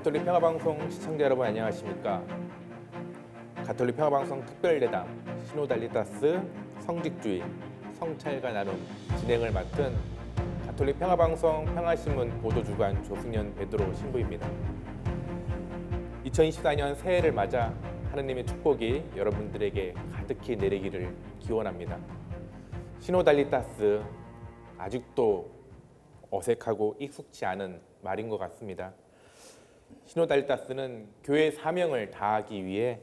가톨릭 평화방송 시청자 여러분 안녕하십니까? 가톨릭 평화방송 특별대담 시노달리타스 성직주의 성찰과 나눔 진행을 맡은 가톨릭 평화방송 평화신문 보도주간 조승연 베드로 신부입니다. 2024년 새해를 맞아 하느님의 축복이 여러분들에게 가득히 내리기를 기원합니다. 시노달리타스 아직도 어색하고 익숙치 않은 말인 것 같습니다. 시노달리타스는 교회의 사명을 다하기 위해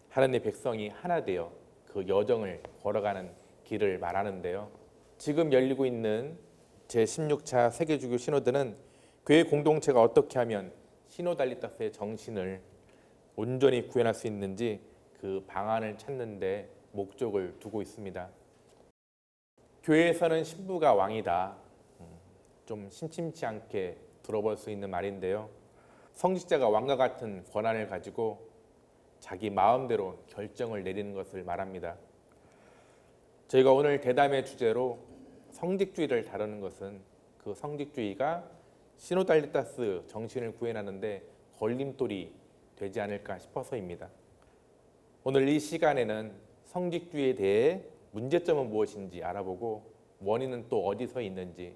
하느님의 백성이 하나 되어 그 여정을 걸어가는 길을 말하는데요. 지금 열리고 있는 제16차 세계주교 시노드는 교회 공동체가 어떻게 하면 시노달리타스의 정신을 온전히 구현할 수 있는지 그 방안을 찾는 데 목적을 두고 있습니다. 교회에서는 신부가 왕이다. 좀 심심치 않게 들어볼 수 있는 말인데요. 성직자가 왕과 같은 권한을 가지고 자기 마음대로 결정을 내리는 것을 말합니다. 저희가 오늘 대담의 주제로 성직주의를 다루는 것은 그 성직주의가 시노달리타스 정신을 구현하는데 걸림돌이 되지 않을까 싶어서입니다. 오늘 이 시간에는 성직주의에 대해 문제점은 무엇인지 알아보고 원인은 또 어디서 있는지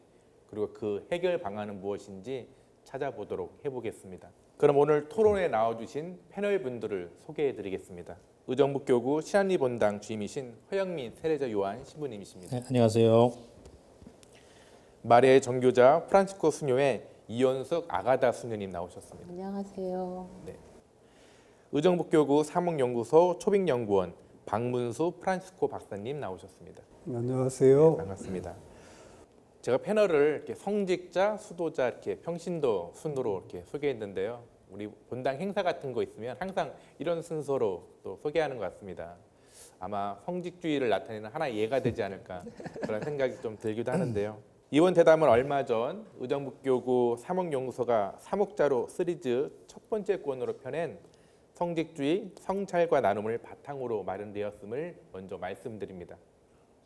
그리고 그 해결 방안은 무엇인지 찾아보도록 해보겠습니다. 그럼 오늘 토론에 나와주신 패널 분들을 소개해드리겠습니다. 의정부교구 신안리 본당 주임이신 허영민 세례자 요한 신부님이십니다. 네, 안녕하세요. 마리아의 정교자 프란치스코 수녀회 이연숙 아가다 수녀님 나오셨습니다. 안녕하세요. 네. 의정부교구 사목연구소 초빙연구원 박문수 프란치스코 박사님 나오셨습니다. 안녕하세요. 네, 반갑습니다. 제가 패널을 이렇게 성직자, 수도자, 이렇게 평신도 순으로 이렇게 소개했는데요. 우리 본당 행사 같은 거 있으면 항상 이런 순서로 또 소개하는 것 같습니다. 아마 성직주의를 나타내는 하나의 예가 되지 않을까 그런 생각이 좀 들기도 하는데요. 이번 대담은 얼마 전 의정부교구 사목연구소가 사목자로 시리즈 첫 번째 권으로 펴낸 성직주의, 성찰과 나눔을 바탕으로 마련되었음을 먼저 말씀드립니다.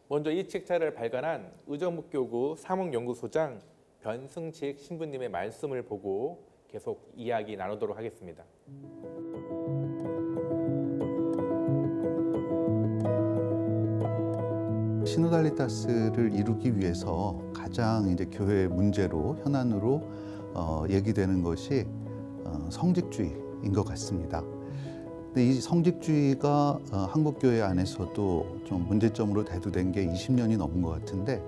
먼저 이 책자를 발간한 의정부교구 사목연구소장 변승식 신부님의 말씀을 보고 계속 이야기 나누도록 하겠습니다. 시노달리타스를 이루기 위해서 가장 이제 교회 문제로 현안으로 얘기되는 것이 성직주의인 것 같습니다. 근데 이 성직주의가 한국 교회 안에서도 좀 문제점으로 대두된 게 20년이 넘은 것 같은데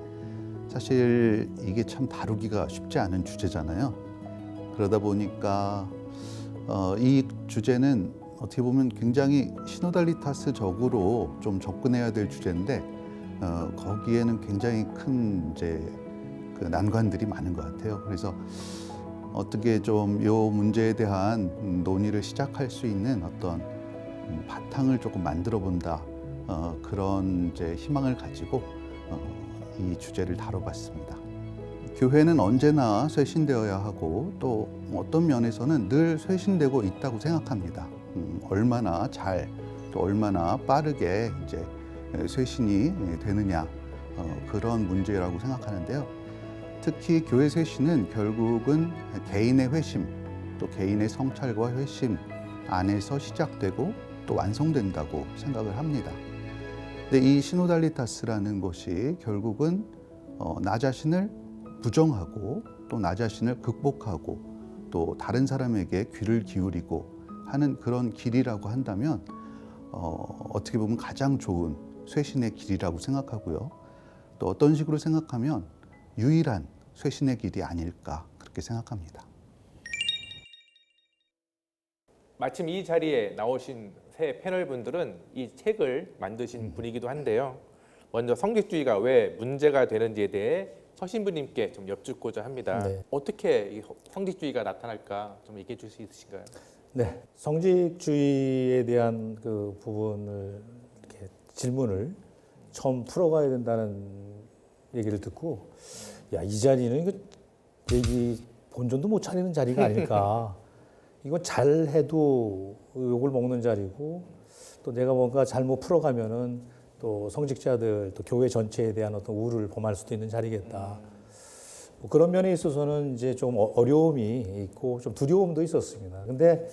사실 이게 참 다루기가 쉽지 않은 주제잖아요. 그러다 보니까 이 주제는 어떻게 보면 굉장히 시노달리타스적으로 좀 접근해야 될 주제인데 거기에는 굉장히 큰 이제 그 난관들이 많은 것 같아요. 그래서 어떻게 좀 이 문제에 대한 논의를 시작할 수 있는 어떤 바탕을 조금 만들어 본다 그런 이제 희망을 가지고 이 주제를 다뤄봤습니다. 교회는 언제나 쇄신되어야 하고 또 어떤 면에서는 늘 쇄신되고 있다고 생각합니다. 얼마나 잘 또 얼마나 빠르게 이제 쇄신이 되느냐 그런 문제라고 생각하는데요. 특히 교회 쇄신은 결국은 개인의 회심 또 개인의 성찰과 회심 안에서 시작되고 또 완성된다고 생각을 합니다. 근데 이 시노달리타스라는 것이 결국은 나 자신을 부정하고 또 나 자신을 극복하고 또 다른 사람에게 귀를 기울이고 하는 그런 길이라고 한다면 어떻게 보면 가장 좋은 쇄신의 길이라고 생각하고요. 또 어떤 식으로 생각하면 유일한 쇄신의 길이 아닐까 그렇게 생각합니다. 마침 이 자리에 나오신 세 패널 분들은 이 책을 만드신 분이기도 한데요. 먼저 성직주의가 왜 문제가 되는지에 대해 서 신부님께 좀 여쭙고자 합니다. 네. 어떻게 이 성직주의가 나타날까 좀 얘기해 줄 수 있으신가요? 네, 성직주의에 대한 그 부분을 이렇게 질문을 처음 풀어가야 된다는 얘기를 듣고, 야, 이 자리는 이거 얘기 본전도 못 차리는 자리가 아닐까. 이건 잘해도 욕을 먹는 자리고, 또 내가 뭔가 잘못 풀어가면은 또 성직자들 또 교회 전체에 대한 어떤 우를 범할 수도 있는 자리겠다. 그런 면에 있어서는 이제 좀 어려움이 있고 좀 두려움도 있었습니다. 근데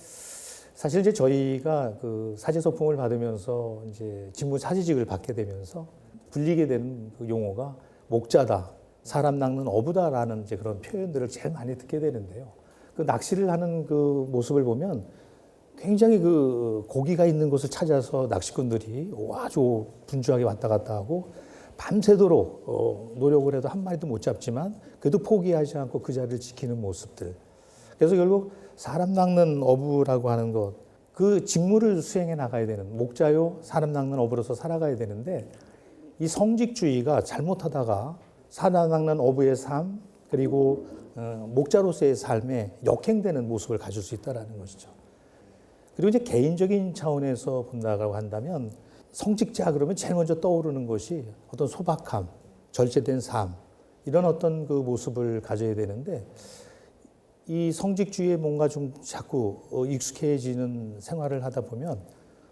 사실 이제 저희가 그 사제 소풍을 받으면서 이제 직무 사제직을 받게 되면서 불리게 되는 그 용어가 목자다, 사람 낚는 어부다라는 이제 그런 표현들을 제일 많이 듣게 되는데요. 그 낚시를 하는 그 모습을 보면 굉장히 그 고기가 있는 곳을 찾아서 낚시꾼들이 아주 분주하게 왔다 갔다 하고 밤새도록 노력을 해도 한 마리도 못 잡지만 그래도 포기하지 않고 그 자리를 지키는 모습들. 그래서 결국 사람 낚는 어부라고 하는 것, 그 직무를 수행해 나가야 되는 목자요 사람 낚는 어부로서 살아가야 되는데 이 성직주의가 잘못하다가 사람 낚는 어부의 삶 그리고 목자로서의 삶에 역행되는 모습을 가질 수 있다는 것이죠. 그리고 이제 개인적인 차원에서 본다고 한다면 성직자 그러면 제일 먼저 떠오르는 것이 어떤 소박함, 절제된 삶 이런 어떤 그 모습을 가져야 되는데 이 성직주의에 뭔가 좀 자꾸 익숙해지는 생활을 하다 보면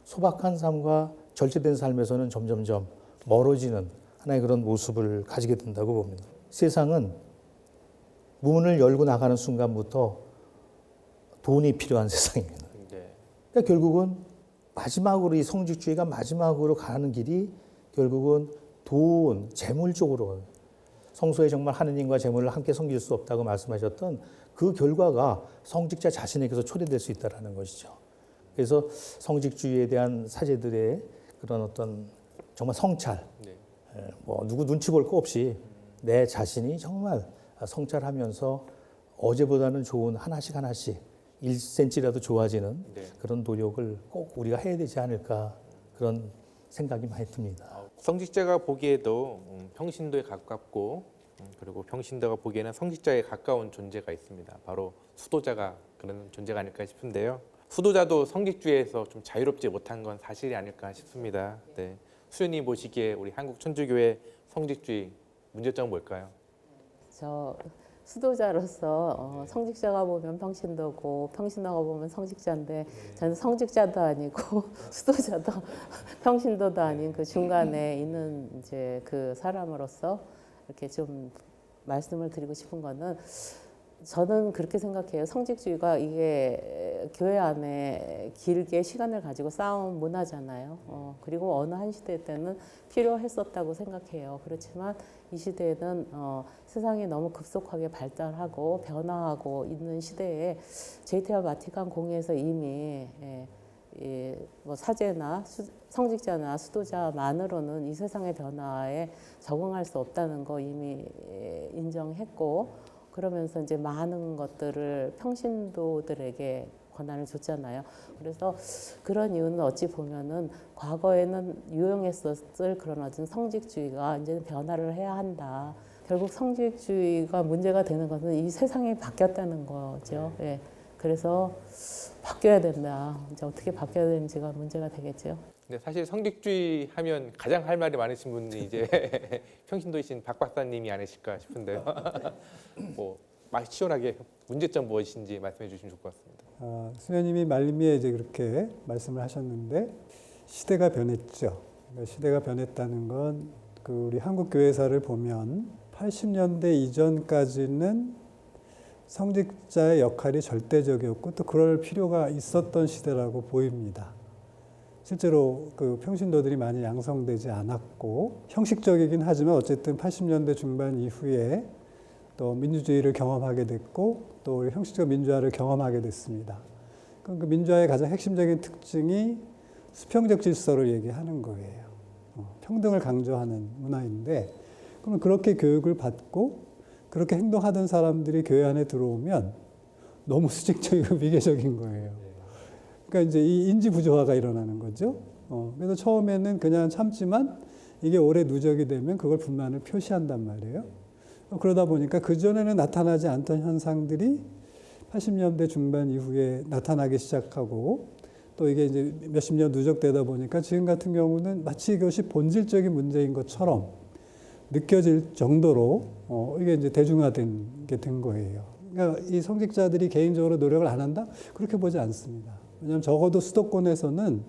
소박한 삶과 절제된 삶에서는 점점점 멀어지는 하나의 그런 모습을 가지게 된다고 봅니다. 세상은 문을 열고 나가는 순간부터 돈이 필요한 세상입니다. 그러니까 결국은 마지막으로 이 성직주의가 마지막으로 가는 길이 결국은 돈, 재물 쪽으로 성소에 정말 하느님과 재물을 함께 섬길 수 없다고 말씀하셨던 그 결과가 성직자 자신에게서 초래될 수 있다는 것이죠. 그래서 성직주의에 대한 사제들의 그런 어떤 정말 성찰, 뭐 누구 눈치 볼 거 없이 내 자신이 정말 성찰하면서 어제보다는 좋은 하나씩 1cm라도 좋아지는 그런 노력을 꼭 우리가 해야 되지 않을까 그런 생각이 많이 듭니다. 성직자가 보기에도 평신도에 가깝고 그리고 평신도가 보기에는 성직자에 가까운 존재가 있습니다. 바로 수도자가 그런 존재가 아닐까 싶은데요. 수도자도 성직주의에서 좀 자유롭지 못한 건 사실이 아닐까 싶습니다. 네. 수연이 보시기에 우리 한국 천주교회 성직주의 문제점은 뭘까요? 저 수도자로서 성직자가 보면 평신도고 평신도가 보면 성직자인데 저는 성직자도 아니고 수도자도 평신도도 아닌 그 중간에 있는 이제 그 사람으로서 이렇게 좀 말씀을 드리고 싶은 거는 저는 그렇게 생각해요. 성직주의가 이게 교회 안에 길게 시간을 가지고 쌓아온 문화잖아요. 그리고 어느 한 시대 때는 필요했었다고 생각해요. 그렇지만 이 시대에는 세상이 너무 급속하게 발달하고 변화하고 있는 시대에 제이테와 바티칸 공의에서 이미 뭐 사제나 성직자나 수도자만으로는 이 세상의 변화에 적응할 수 없다는 거 이미 인정했고 그러면서 이제 많은 것들을 평신도들에게 권한을 줬잖아요. 그래서 그런 이유는 어찌 보면은 과거에는 유용했었을 그런 어떤 성직주의가 이제는 변화를 해야 한다. 결국 성직주의가 문제가 되는 것은 이 세상이 바뀌었다는 거죠. 예. 그래서 바뀌어야 된다. 이제 어떻게 바뀌어야 되는지가 문제가 되겠죠. 근데 사실 성직주의 하면 가장 할 말이 많으신 분이 이제 평신도이신 박 박사님이 아니실까 싶은데요. 뭐 막 시원하게 문제점 무엇인지 말씀해 주시면 좋을 것 같습니다. 수녀님이 말미에 이제 그렇게 말씀을 하셨는데 시대가 변했죠. 그러니까 시대가 변했다는 건 그 우리 한국 교회사를 보면 80년대 이전까지는 성직자의 역할이 절대적이었고 또 그럴 필요가 있었던 시대라고 보입니다. 실제로 그 평신도들이 많이 양성되지 않았고 형식적이긴 하지만 어쨌든 80년대 중반 이후에 또 민주주의를 경험하게 됐고 또 형식적 민주화를 경험하게 됐습니다. 그럼 그 민주화의 가장 핵심적인 특징이 수평적 질서를 얘기하는 거예요. 평등을 강조하는 문화인데 그러면 그렇게 교육을 받고 그렇게 행동하던 사람들이 교회 안에 들어오면 너무 수직적이고 위계적인 거예요. 그러니까 이제 이 인지 부조화가 일어나는 거죠. 그래서 처음에는 그냥 참지만 이게 오래 누적이 되면 그걸 불만을 표시한단 말이에요. 그러다 보니까 그전에는 나타나지 않던 현상들이 80년대 중반 이후에 나타나기 시작하고 또 이게 이제 몇십 년 누적되다 보니까 지금 같은 경우는 마치 이것이 본질적인 문제인 것처럼 느껴질 정도로 이게 이제 대중화된 게 된 거예요. 그러니까 이 성직자들이 개인적으로 노력을 안 한다? 그렇게 보지 않습니다. 왜냐하면 적어도 수도권에서는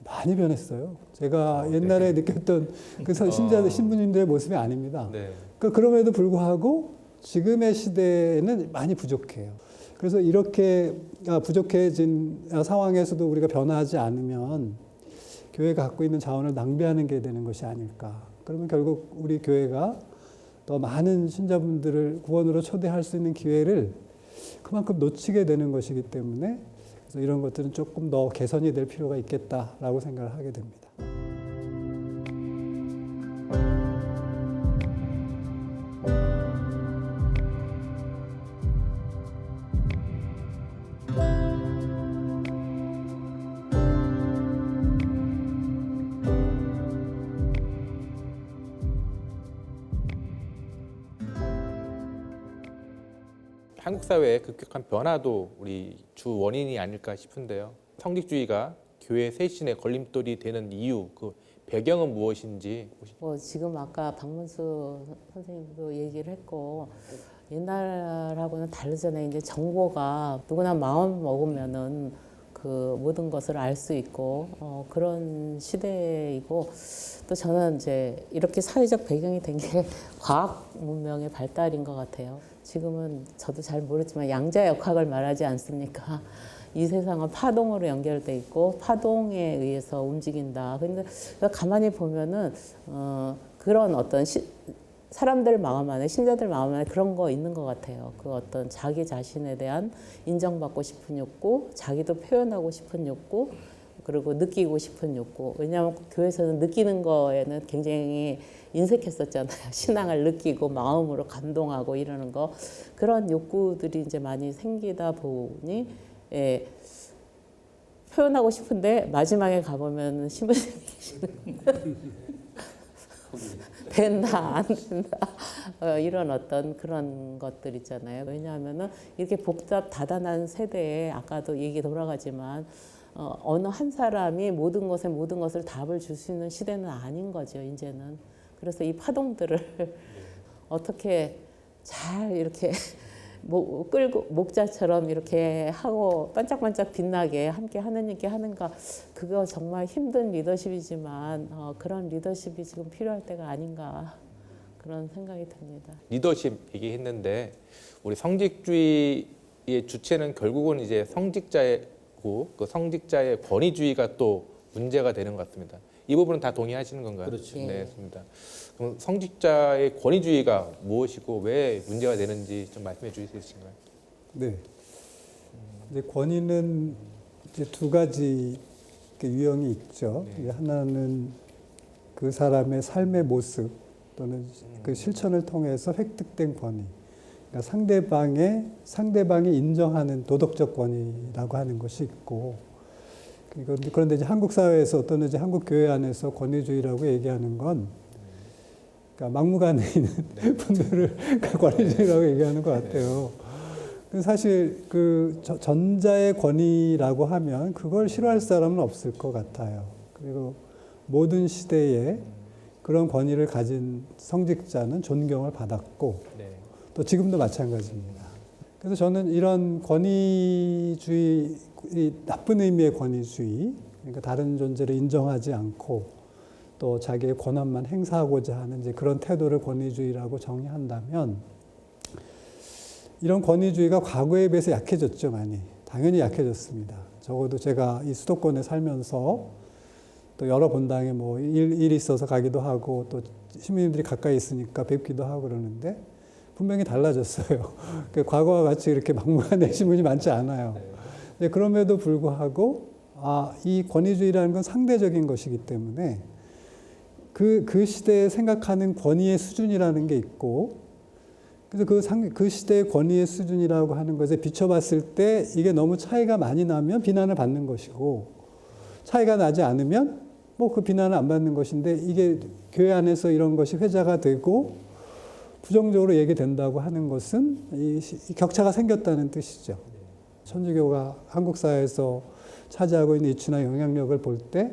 많이 변했어요. 제가 옛날에 느꼈던 그 신부님들의 모습이 아닙니다. 네. 그럼에도 불구하고 지금의 시대에는 많이 부족해요. 그래서 이렇게 부족해진 상황에서도 우리가 변화하지 않으면 교회가 갖고 있는 자원을 낭비하는 게 되는 것이 아닐까. 그러면 결국 우리 교회가 더 많은 신자분들을 구원으로 초대할 수 있는 기회를 그만큼 놓치게 되는 것이기 때문에 그래서 이런 것들은 조금 더 개선이 될 필요가 있겠다라고 생각을 하게 됩니다. 한국 사회의 급격한 변화도 우리 주 원인이 아닐까 싶은데요. 성직주의가 교회 쇄신의 걸림돌이 되는 이유, 그 배경은 무엇인지. 지금 아까 박문수 선생님도 얘기를 했고 옛날하고는 다르잖아요. 이제 정보가 누구나 마음 먹으면은 그 모든 것을 알 수 있고 그런 시대이고 또 저는 이제 이렇게 사회적 배경이 된 게 과학 문명의 발달인 것 같아요. 지금은 저도 잘 모르지만 양자역학을 말하지 않습니까? 이 세상은 파동으로 연결돼 있고 파동에 의해서 움직인다. 근데 가만히 보면은 그런 어떤 사람들 마음 안에, 신자들 마음 안에 그런 거 있는 것 같아요. 그 어떤 자기 자신에 대한 인정받고 싶은 욕구, 자기도 표현하고 싶은 욕구, 그리고 느끼고 싶은 욕구. 왜냐하면 교회에서는 느끼는 거에는 굉장히 인색했었잖아요. 신앙을 느끼고 마음으로 감동하고 이러는 거. 그런 욕구들이 이제 많이 생기다 보니 표현하고 싶은데 마지막에 가보면 신부님이 계시는 된다 안 된다 이런 어떤 그런 것들 있잖아요. 왜냐하면은 이렇게 복잡 다단한 세대에 아까도 얘기 돌아가지만 어느 한 사람이 모든 것을 답을 줄 수 있는 시대는 아닌 거죠 이제는. 그래서 이 파동들을 어떻게 잘 이렇게 끌고 목자처럼 이렇게 하고 반짝반짝 빛나게 함께 하느님께 하는가, 그거 정말 힘든 리더십이지만 그런 리더십이 지금 필요할 때가 아닌가 그런 생각이 듭니다. 리더십 얘기했는데 우리 성직주의의 주체는 결국은 이제 성직자고 그 성직자의 권위주의가 또 문제가 되는 것 같습니다. 이 부분은 다 동의하시는 건가요? 그렇죠. 네, 맞습니다. 그럼 성직자의 권위주의가 무엇이고 왜 문제가 되는지 좀 말씀해 주실 수 있으신가요? 네. 이제 권위는 이제 두 가지 유형이 있죠. 네. 이제 하나는 그 사람의 삶의 모습 또는 그 실천을 통해서 획득된 권위. 그러니까 상대방이 인정하는 도덕적 권위라고 하는 것이 있고, 그런데 이제 한국 사회에서 어떤 이제 한국 교회 안에서 권위주의라고 얘기하는 건 그러니까 막무가내 있는 분들을 권위주의라고 얘기하는 것 같아요. 사실 그 전자의 권위라고 하면 그걸 싫어할 사람은 없을 것 같아요. 그리고 모든 시대에 그런 권위를 가진 성직자는 존경을 받았고 또 지금도 마찬가지입니다. 그래서 저는 이런 권위주의, 나쁜 의미의 권위주의, 그러니까 다른 존재를 인정하지 않고 또 자기의 권한만 행사하고자 하는 이제 그런 태도를 권위주의라고 정의한다면, 이런 권위주의가 과거에 비해서 약해졌죠, 많이. 당연히 약해졌습니다. 적어도 제가 이 수도권에 살면서 또 여러 본당에 뭐 일이 있어서 가기도 하고 또 시민들이 가까이 있으니까 뵙기도 하고 그러는데 분명히 달라졌어요. 과거와 같이 이렇게 막무가내 신분이 많지 않아요. 그럼에도 불구하고 이 권위주의라는 건 상대적인 것이기 때문에 그 시대에 생각하는 권위의 수준이라는 게 있고, 그래서 그 시대의 권위의 수준이라고 하는 것에 비춰봤을 때 이게 너무 차이가 많이 나면 비난을 받는 것이고, 차이가 나지 않으면 뭐 그 비난을 안 받는 것인데, 이게 교회 안에서 이런 것이 회자가 되고 부정적으로 얘기된다고 하는 것은 이 격차가 생겼다는 뜻이죠. 천주교가 한국 사회에서 차지하고 있는 위치나 영향력을 볼 때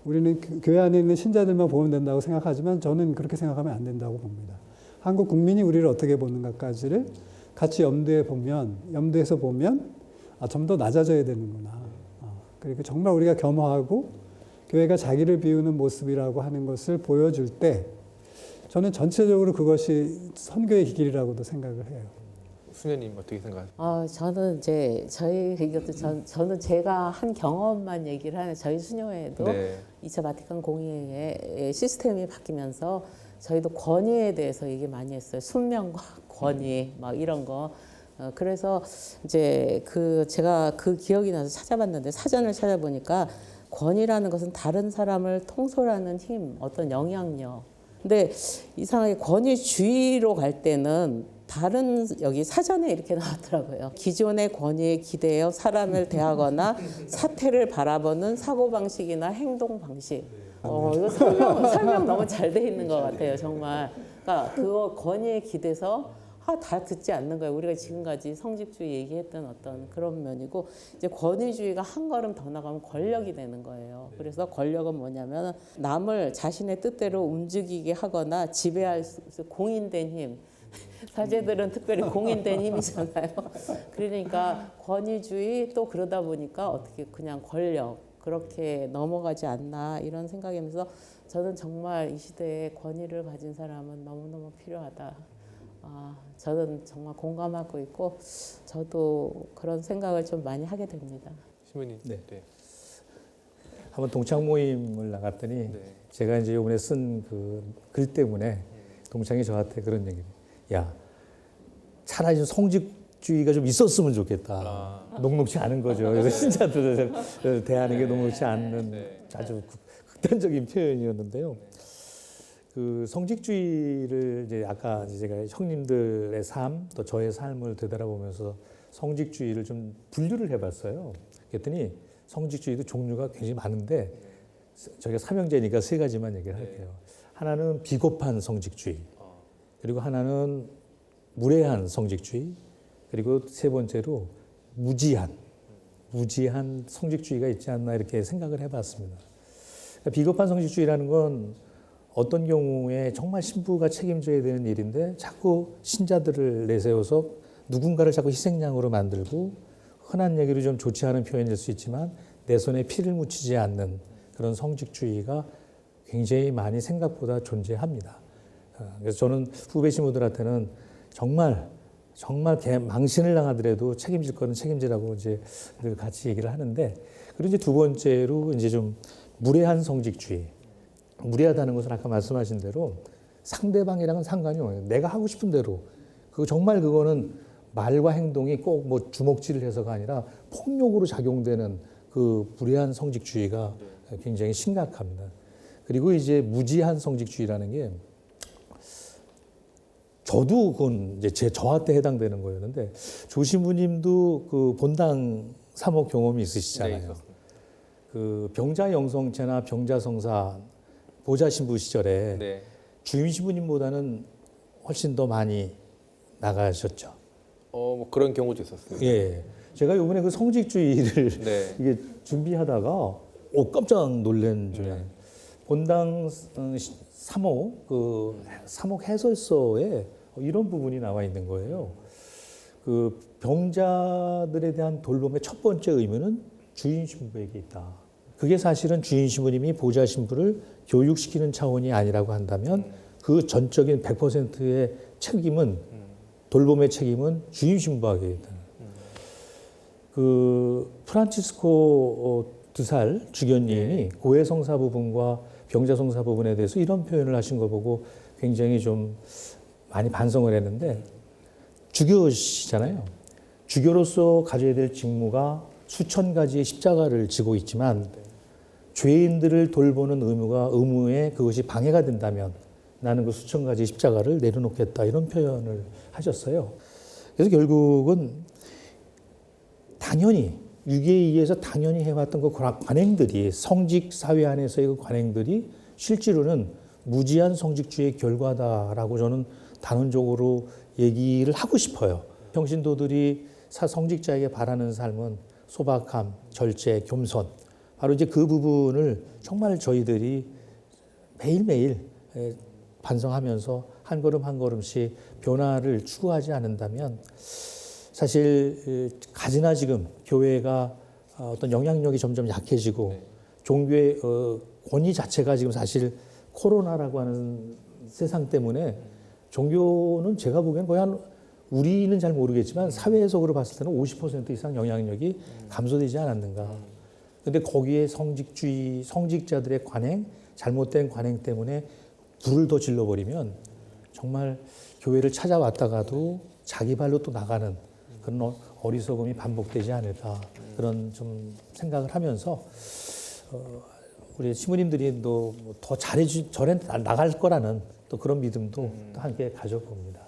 우리는 교회 안에 있는 신자들만 보면 된다고 생각하지만 저는 그렇게 생각하면 안 된다고 봅니다. 한국 국민이 우리를 어떻게 보는가까지를 같이 염두에서 보면 좀 더 낮아져야 되는구나. 그리고 정말 우리가 겸허하고 교회가 자기를 비우는 모습이라고 하는 것을 보여줄 때 저는 전체적으로 그것이 선교의 길이라고도 생각을 해요. 수녀님 어떻게 생각하세요? 저는 이제 저는 제가 한 경험만 얘기를 하는 저희 수녀회도 네. 2차 바티칸 공의회의 시스템이 바뀌면서 저희도 권위에 대해서 얘기 많이 했어요. 순명과 권위 막 이런 거. 그래서 이제 제가 그 기억이 나서 찾아봤는데 사전을 찾아보니까 권위라는 것은 다른 사람을 통솔하는 힘, 어떤 영향력. 근데 이상하게 권위주의로 갈 때는 다른 여기 사전에 이렇게 나왔더라고요. 기존의 권위에 기대어 사람을 대하거나 사태를 바라보는 사고방식이나 행동방식. 이거 설명 너무 잘 돼 있는 것 같아요, 정말. 그러니까 그거 권위에 기대서 다 듣지 않는 거예요. 우리가 지금까지 성직주의 얘기했던 어떤 그런 면이고 이제 권위주의가 한 걸음 더 나가면 권력이 되는 거예요. 그래서 권력은 뭐냐면 남을 자신의 뜻대로 움직이게 하거나 지배할 수 있는 공인된 힘. 사제들은 특별히 공인된 힘이잖아요. 그러니까 권위주의 또 그러다 보니까 어떻게 그냥 권력 그렇게 넘어가지 않나 이런 생각이면서 저는 정말 이 시대에 권위를 가진 사람은 너무너무 필요하다. 저는 정말 공감하고 있고 저도 그런 생각을 좀 많이 하게 됩니다. 신부님. 네. 네. 한번 동창 모임을 나갔더니 네. 제가 이제 이번에 쓴 그 글 때문에 동창이 저한테 그런 얘기를 야 차라리 좀 성직주의가 좀 있었으면 좋겠다. 녹록지 않은 거죠. 그래서 신자들을 대하는 게 녹록지 않는 아주 극단적인 표현이었는데요. 그 성직주의를 이제 아까 제가 형님들의 삶 또 저의 삶을 되돌아보면서 성직주의를 좀 분류를 해봤어요. 그랬더니 성직주의도 종류가 굉장히 많은데 저희가 삼형제니까 세 가지만 얘기를 할게요. 하나는 비겁한 성직주의, 그리고 하나는 무례한 성직주의, 그리고 세 번째로 무지한 성직주의가 있지 않나 이렇게 생각을 해봤습니다. 그러니까 비겁한 성직주의라는 건 어떤 경우에 정말 신부가 책임져야 되는 일인데 자꾸 신자들을 내세워서 누군가를 자꾸 희생양으로 만들고 흔한 얘기로 좀 좋지 않은 표현일 수 있지만 내 손에 피를 묻히지 않는 그런 성직주의가 굉장히 많이 생각보다 존재합니다. 그래서 저는 후배 신부들한테는 정말 망신을 당하더라도 책임질 거는 책임지라고 이제 늘 같이 얘기를 하는데, 그리고 이제 두 번째로 이제 좀 무례한 성직주의. 무례하다는 것은 아까 말씀하신 대로 상대방이랑은 상관이 없어요. 내가 하고 싶은 대로. 정말 그거는 말과 행동이 꼭 뭐 주먹질을 해서가 아니라 폭력으로 작용되는 그 무례한 성직주의가 굉장히 심각합니다. 그리고 이제 무지한 성직주의라는 게 저도 그건 이제 저한테 해당되는 거였는데 조신부님도 그 본당 사모 경험이 있으시잖아요. 그 병자 영성체나 병자 성사 보좌 신부 시절에 네. 주임 신부님보다는 훨씬 더 많이 나가셨죠. 뭐 그런 경우도 있었어요. 예. 제가 이번에 그 성직주의를 네. 이게 준비하다가 깜짝 놀란 중에 본당 3호 그 3호 해설서에 이런 부분이 나와 있는 거예요. 그 병자들에 대한 돌봄의 첫 번째 의무는 주인 신부에게 있다. 그게 사실은 주인 신부님이 보좌 신부를 교육시키는 차원이 아니라고 한다면 그 전적인 100%의 책임은 돌봄의 책임은 주인 신부에게 있다. 그 프란치스코 드살 주견님이 고해성사 부분과 병자성사 부분에 대해서 이런 표현을 하신 거 보고 굉장히 좀 많이 반성을 했는데, 주교시잖아요. 주교로서 가져야 될 직무가 수천 가지의 십자가를 지고 있지만 죄인들을 돌보는 의무에 그것이 방해가 된다면 나는 그 수천 가지 십자가를 내려놓겠다, 이런 표현을 하셨어요. 그래서 결국은 당연히 유계에 의해서 당연히 해왔던 그 관행들이, 성직 사회 안에서의 그 관행들이 실제로는 무지한 성직주의의 결과다라고 저는 단언적으로 얘기를 하고 싶어요. 평신도들이 성직자에게 바라는 삶은 소박함, 절제, 겸손. 바로 이제 그 부분을 정말 저희들이 매일매일 반성하면서 한 걸음 한 걸음씩 변화를 추구하지 않는다면 사실 가지나 지금 교회가 어떤 영향력이 점점 약해지고 종교의 권위 자체가 지금 사실 코로나라고 하는 세상 때문에 종교는 제가 보기에는 거의 한 우리는 잘 모르겠지만 사회 해석으로 봤을 때는 50% 이상 영향력이 감소되지 않았는가. 근데 거기에 성직주의, 성직자들의 관행, 잘못된 관행 때문에 불을 더 질러버리면 정말 교회를 찾아왔다가도 자기 발로 또 나가는 그런 어리석음이 반복되지 않을까 그런 좀 생각을 하면서 우리 시부님들이 또 더 저래 나갈 거라는 또 그런 믿음도 또 함께 가져봅니다.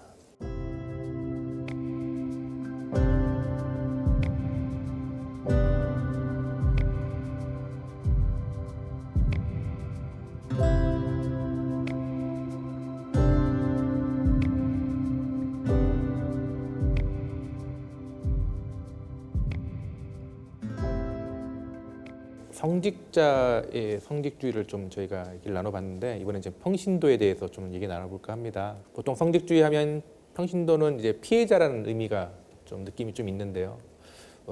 성직자의 성직주의를 좀 저희가 얘기를 나눠봤는데 이번에 이제 평신도에 대해서 좀 얘기 나눠볼까 합니다. 보통 성직주의 하면 평신도는 이제 피해자라는 의미가 좀 느낌이 좀 있는데요.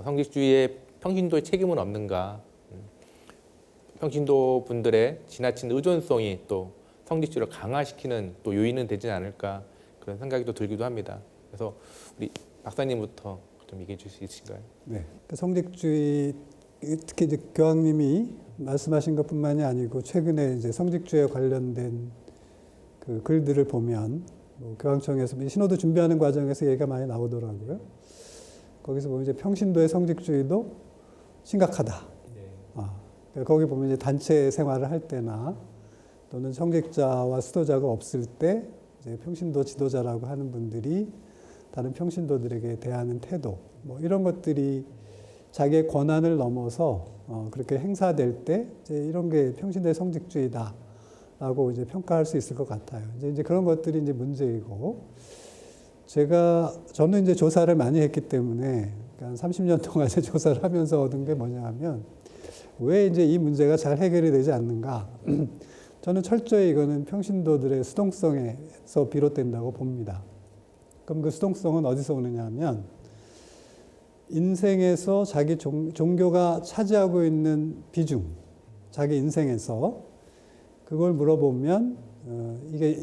성직주의에 평신도의 책임은 없는가? 평신도 분들의 지나친 의존성이 또 성직주의를 강화시키는 또 요인은 되지 않을까 그런 생각이 또 들기도 합니다. 그래서 우리 박사님부터 좀 얘기해 주실 수 있으신가요? 네, 성직주의 특히 이제 교황님이 말씀하신 것뿐만이 아니고 최근에 이제 성직주의에 관련된 그 글들을 보면 뭐 교황청에서 신호도 준비하는 과정에서 얘기가 많이 나오더라고요. 거기서 보면 이제 평신도의 성직주의도 심각하다. 거기 보면 이제 단체 생활을 할 때나 또는 성직자와 수도자가 없을 때 이제 평신도 지도자라고 하는 분들이 다른 평신도들에게 대하는 태도 뭐 이런 것들이 자기의 권한을 넘어서 그렇게 행사될 때 이제 이런 게 평신도의 성직주의다라고 이제 평가할 수 있을 것 같아요. 이제 그런 것들이 이제 문제이고 저는 이제 조사를 많이 했기 때문에 그러니까 30년 동안 이제 조사를 하면서 얻은 게 뭐냐 하면 왜 이제 이 문제가 잘 해결이 되지 않는가? 저는 철저히 이거는 평신도들의 수동성에서 비롯된다고 봅니다. 그럼 그 수동성은 어디서 오느냐 하면 인생에서 자기 종교가 차지하고 있는 비중, 자기 인생에서 그걸 물어보면 이게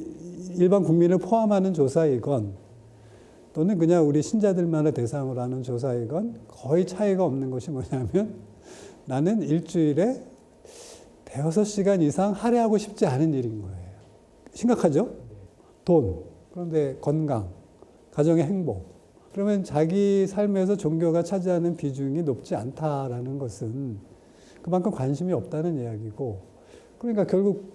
일반 국민을 포함하는 조사이건 또는 그냥 우리 신자들만을 대상으로 하는 조사이건 거의 차이가 없는 것이 뭐냐면 나는 일주일에 대여섯 시간 이상 할애하고 싶지 않은 일인 거예요. 심각하죠? 돈, 그런데 건강, 가정의 행복. 그러면 자기 삶에서 종교가 차지하는 비중이 높지 않다라는 것은 그만큼 관심이 없다는 이야기고, 그러니까 결국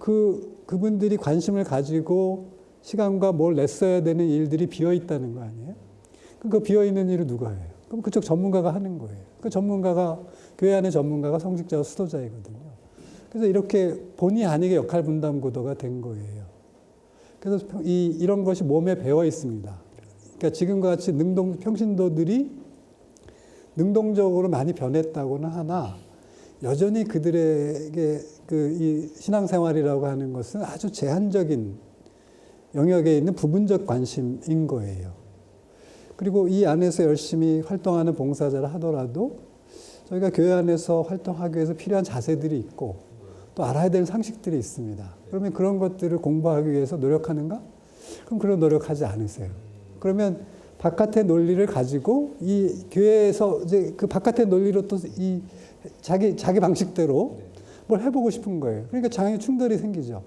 그분들이 관심을 가지고 시간과 뭘 냈어야 되는 일들이 비어 있다는 거 아니에요? 그 비어 있는 일을 누가 해요? 그럼 그쪽 전문가가 하는 거예요. 그 전문가가 교회 안의 전문가가 성직자와 수도자이거든요. 그래서 이렇게 본의 아니게 역할 분담 구도가 된 거예요. 그래서 이런 것이 몸에 배어 있습니다. 그러니까 지금과 같이 평신도들이 능동적으로 많이 변했다고는 하나 여전히 그들에게 이 신앙생활이라고 하는 것은 아주 제한적인 영역에 있는 부분적 관심인 거예요. 그리고 이 안에서 열심히 활동하는 봉사자를 하더라도 저희가 교회 안에서 활동하기 위해서 필요한 자세들이 있고 또 알아야 될 상식들이 있습니다. 그러면 그런 것들을 공부하기 위해서 노력하는가? 그럼 그런 노력하지 않으세요. 그러면 바깥의 논리를 가지고 이 교회에서 이제 그 바깥의 논리로 또 이 자기 방식대로 뭘 해보고 싶은 거예요. 그러니까 장애 충돌이 생기죠.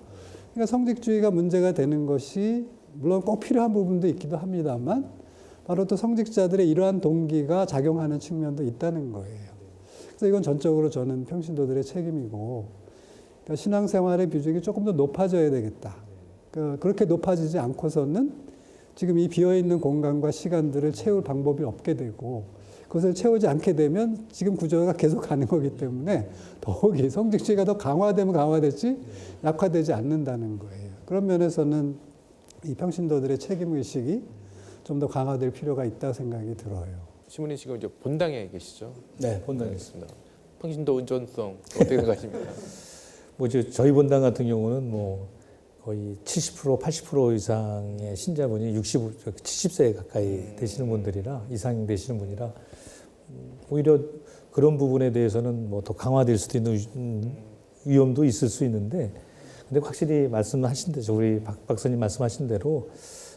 그러니까 성직주의가 문제가 되는 것이 물론 꼭 필요한 부분도 있기도 합니다만 바로 또 성직자들의 이러한 동기가 작용하는 측면도 있다는 거예요. 그래서 이건 전적으로 저는 평신도들의 책임이고 그러니까 신앙생활의 비중이 조금 더 높아져야 되겠다. 그러니까 그렇게 높아지지 않고서는 지금 이 비어있는 공간과 시간들을 채울 방법이 없게 되고 그것을 채우지 않게 되면 지금 구조가 계속 가는 거기 때문에 더욱이 성직주의가 더 강화되면 강화됐지 약화되지 않는다는 거예요. 그런 면에서는 이 평신도들의 책임의식이 좀 더 강화될 필요가 있다 생각이 들어요. 시문님 지금 이제 본당에 계시죠? 네, 본당에 있습니다. 평신도 의존성 어떻게 생각하십니까? 뭐 저희 본당 같은 경우는 뭐 거의 70% 80% 이상의 신자분이 70세 가까이 되시는 분들이라 이상 되시는 분이라 오히려 그런 부분에 대해서는 뭐 더 강화될 수도 있는 위험도 있을 수 있는데 근데 확실히 말씀하신 대로 우리 박 박사님 말씀하신 대로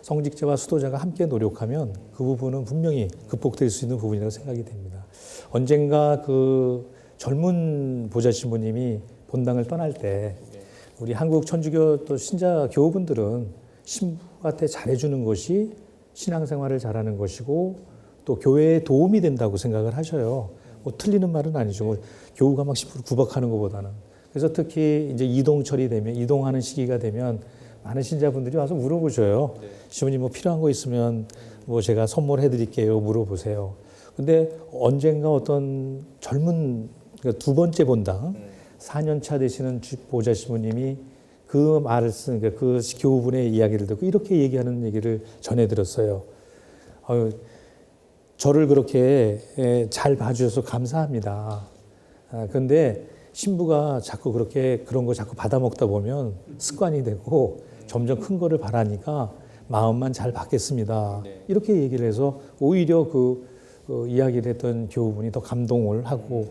성직자와 수도자가 함께 노력하면 그 부분은 분명히 극복될 수 있는 부분이라고 생각이 됩니다. 언젠가 그 젊은 보좌 신부님이 본당을 떠날 때 우리 한국 천주교 또 신자 교우분들은 신부한테 잘해주는 것이 신앙생활을 잘하는 것이고 또 교회에 도움이 된다고 생각을 하셔요. 뭐 틀리는 말은 아니죠. 뭐 교우가 막 신부를 구박하는 것보다는. 그래서 특히 이제 이동철이 되면 이동하는 시기가 되면 많은 신자분들이 와서 물어보셔요. 시부님 뭐 필요한 거 있으면 뭐 제가 선물해 드릴게요. 물어보세요. 근데 언젠가 어떤 젊은 그러니까 두 번째 본당 4년 차 되시는 보좌 시부님이 그 말을 쓴 그 교우분의 이야기를 듣고 이렇게 얘기하는 얘기를 전해 들었어요. 저를 그렇게 잘 봐주셔서 감사합니다. 그런데 신부가 자꾸 그렇게 그런 거 자꾸 받아먹다 보면 습관이 되고 점점 큰 거를 바라니까 마음만 잘 받겠습니다. 이렇게 얘기를 해서 오히려 그 이야기를 했던 교우분이 더 감동을 하고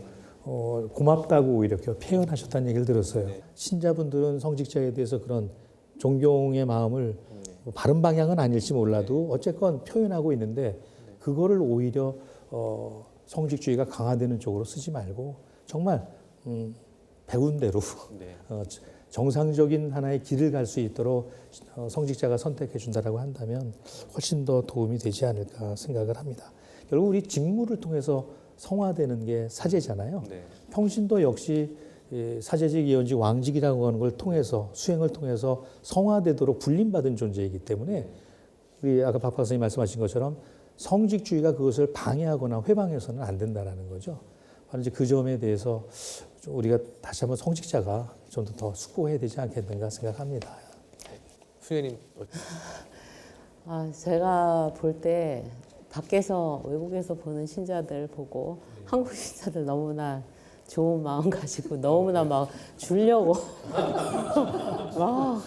고맙다고 오히려 표현하셨다는 얘기를 들었어요. 신자분들은 성직자에 대해서 그런 존경의 마음을 뭐 바른 방향은 아닐지 몰라도 어쨌건 표현하고 있는데 그거를 오히려 성직주의가 강화되는 쪽으로 쓰지 말고 정말 배운 대로 정상적인 하나의 길을 갈 수 있도록 성직자가 선택해 준다라고 한다면 훨씬 더 도움이 되지 않을까 생각을 합니다. 결국 우리 직무를 통해서 성화되는 게 사제잖아요. 평신도 역시 사제직, 예언직, 왕직이라고 하는 걸 통해서 수행을 통해서 성화되도록 불림받은 존재이기 때문에 우리 아까 박 박사님 말씀하신 것처럼 성직주의가 그것을 방해하거나 회방해서는 안 된다라는 거죠. 바로 이제 그 점에 대해서 우리가 다시 한번 성직자가 좀 더 숙고해야 되지 않겠는가 생각합니다. 수녀님 제가 볼 때 밖에서 외국에서 보는 신자들 보고 한국 신자들 너무나 좋은 마음 가지고 너무나 막 주려고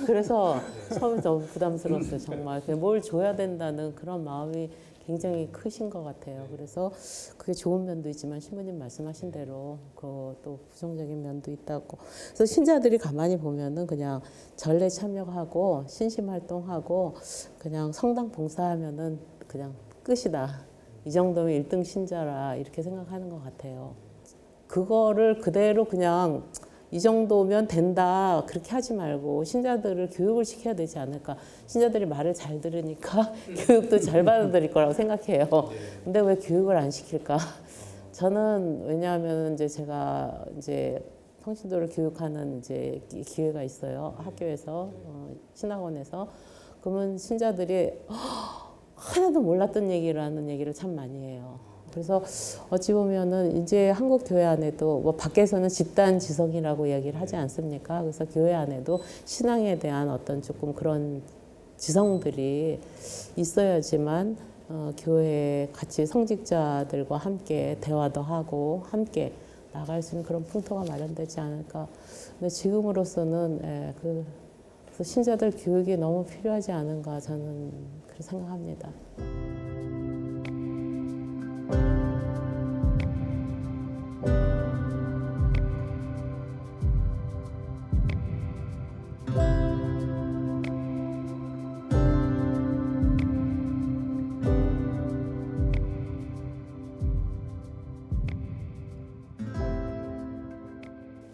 그래서 처음에 너무 부담스러웠어요. 정말 뭘 줘야 된다는 그런 마음이 굉장히 크신 것 같아요. 그래서 그게 좋은 면도 있지만 신부님 말씀하신 대로 또 부정적인 면도 있다고. 그래서 신자들이 가만히 보면은 그냥 전례 참여하고 신심활동하고 그냥 성당 봉사하면은 그냥 끝이다. 이 정도면 1등 신자라 이렇게 생각하는 것 같아요. 그거를 그대로 그냥 이 정도면 된다 그렇게 하지 말고 신자들을 교육을 시켜야 되지 않을까. 신자들이 말을 잘 들으니까 교육도 잘 받아들일 거라고 생각해요. 근데 왜 교육을 안 시킬까? 저는 왜냐하면 이제 제가 이제 평신도를 교육하는 이제 기회가 있어요. 학교에서 신학원에서. 그러면 신자들이 하나도 몰랐던 얘기를 하는 얘기를 참 많이 해요. 그래서 어찌 보면은 이제 한국 교회 안에도 뭐 밖에서는 집단 지성이라고 이야기를 하지 않습니까? 그래서 교회 안에도 신앙에 대한 어떤 조금 그런 지성들이 있어야지만 교회에 같이 성직자들과 함께 대화도 하고 함께 나갈 수 있는 그런 풍토가 마련되지 않을까. 근데 지금으로서는 그래서 신자들 교육이 너무 필요하지 않은가 저는 그렇게 생각합니다.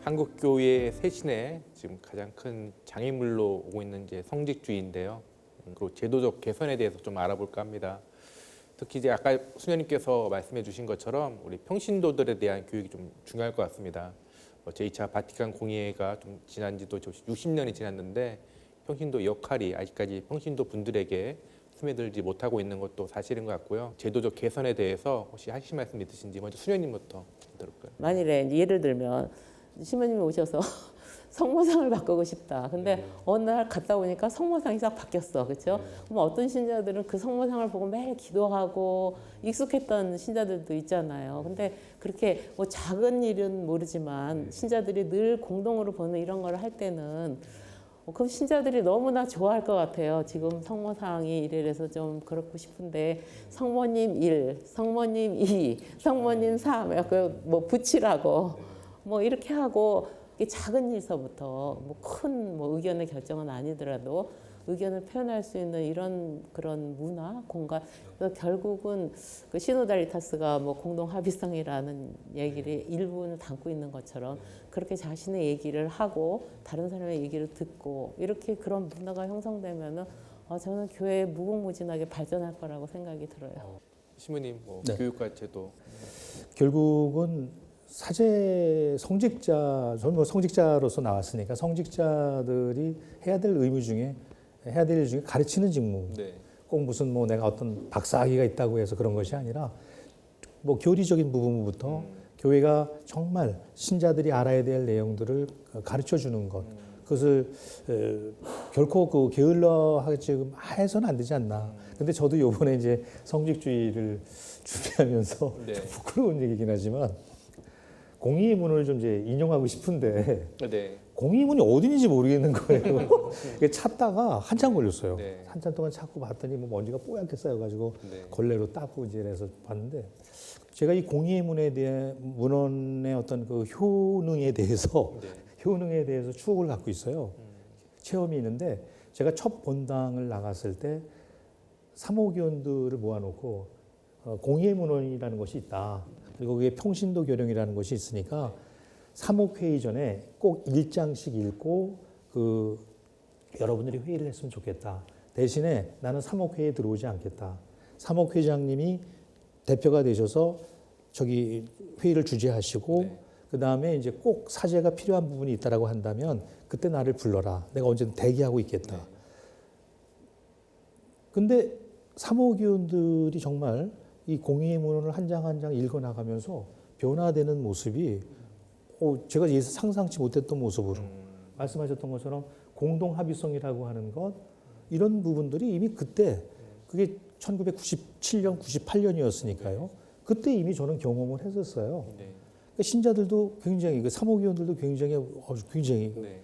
한국 교회의 쇄신에 지금 가장 큰 장애물로 오고 있는 이제 성직주의인데요. 그리고 제도적 개선에 대해서 좀 알아볼까 합니다. 특히 이제 아까 수녀님께서 말씀해주신 것처럼 우리 평신도들에 대한 교육이 좀 중요할 것 같습니다. 제2차 바티칸 공의회가 좀 지난지도 60년이 지났는데 평신도 역할이 아직까지 평신도 분들에게 스며들지 못하고 있는 것도 사실인 것 같고요. 제도적 개선에 대해서 혹시 하실 말씀 있으신지 먼저 수녀님부터 들을까요? 만일에 예를 들면 신부님이 오셔서 성모상을 바꾸고 싶다. 근데 어느 날 갔다 오니까 성모상이 싹 바뀌었어. 그렇죠? 그럼 어떤 신자들은 그 성모상을 보고 매일 기도하고 익숙했던 신자들도 있잖아요. 근데 그렇게 뭐 작은 일은 모르지만 신자들이 늘 공동으로 보는 이런 걸 할 때는 그럼 신자들이 너무나 좋아할 것 같아요. 지금 성모상이 이래서 좀 그렇고 싶은데 성모님 1, 성모님 2, 성모님 3 뭐 붙이라고 뭐 이렇게 하고 이게 작은 일서부터 뭐 큰 뭐 의견의 결정은 아니더라도 의견을 표현할 수 있는 이런 그런 문화, 공간. 그래서 결국은 그 시노달리타스가 뭐 공동 합의성이라는 얘기를 일부분을 담고 있는 것처럼 그렇게 자신의 얘기를 하고 다른 사람의 얘기를 듣고 이렇게 그런 문화가 형성되면은 저는 교회 무궁무진하게 발전할 거라고 생각이 들어요. 신부님, 뭐 네. 교육과 제도. 결국은 사제 성직자, 저는 뭐 성직자로서 나왔으니까 성직자들이 해야 될 의무 중에 해야 될 일 중에 가르치는 직무. 네. 꼭 무슨 뭐 내가 어떤 박사학위가 있다고 해서 그런 것이 아니라 뭐 교리적인 부분부터 교회가 정말 신자들이 알아야 될 내용들을 가르쳐 주는 것. 그것을 결코 그 게을러하지 해서는 안 되지 않나. 근데 저도 요번에 이제 성직주의를 준비하면서 네. 좀 부끄러운 얘기긴 하지만 공의의 문을 좀 이제 인용하고 싶은데 네. 공의문이 어딘지 모르겠는 거예요. 이게 찾다가 한참 걸렸어요. 네. 한참 동안 찾고 봤더니 뭐 먼지가 뽀얗게 쌓여가지고 네. 걸레로 닦고 이제 해서 봤는데 제가 이 공의문에 대한 문헌의 어떤 그 효능에 대해서 네. 효능에 대해서 추억을 갖고 있어요. 체험이 있는데 제가 첫 본당을 나갔을 때 사모교원들을 모아놓고 공의의 문헌이라는 것이 있다. 그리고 그게 평신도 교령이라는 것이 있으니까 사목회의 전에 꼭 1장씩 읽고 그 여러분들이 회의를 했으면 좋겠다. 대신에 나는 사목회의에 들어오지 않겠다. 사목회장님이 대표가 되셔서 저기 회의를 주재하시고 네. 그 다음에 이제 꼭 사제가 필요한 부분이 있다라고 한다면 그때 나를 불러라. 내가 언제든 대기하고 있겠다. 네. 근데 사모교원들이 정말 이 공의의 문헌을 한 장 한 장 읽어 나가면서 변화되는 모습이 제가 예서 상상치 못했던 모습으로 말씀하셨던 것처럼 공동 합의성이라고 하는 것 이런 부분들이 이미 그때 그게 1997년, 98년이었으니까요. 그때 이미 저는 경험을 했었어요. 네. 그러니까 신자들도 굉장히 그 사모교원들도 굉장히 네.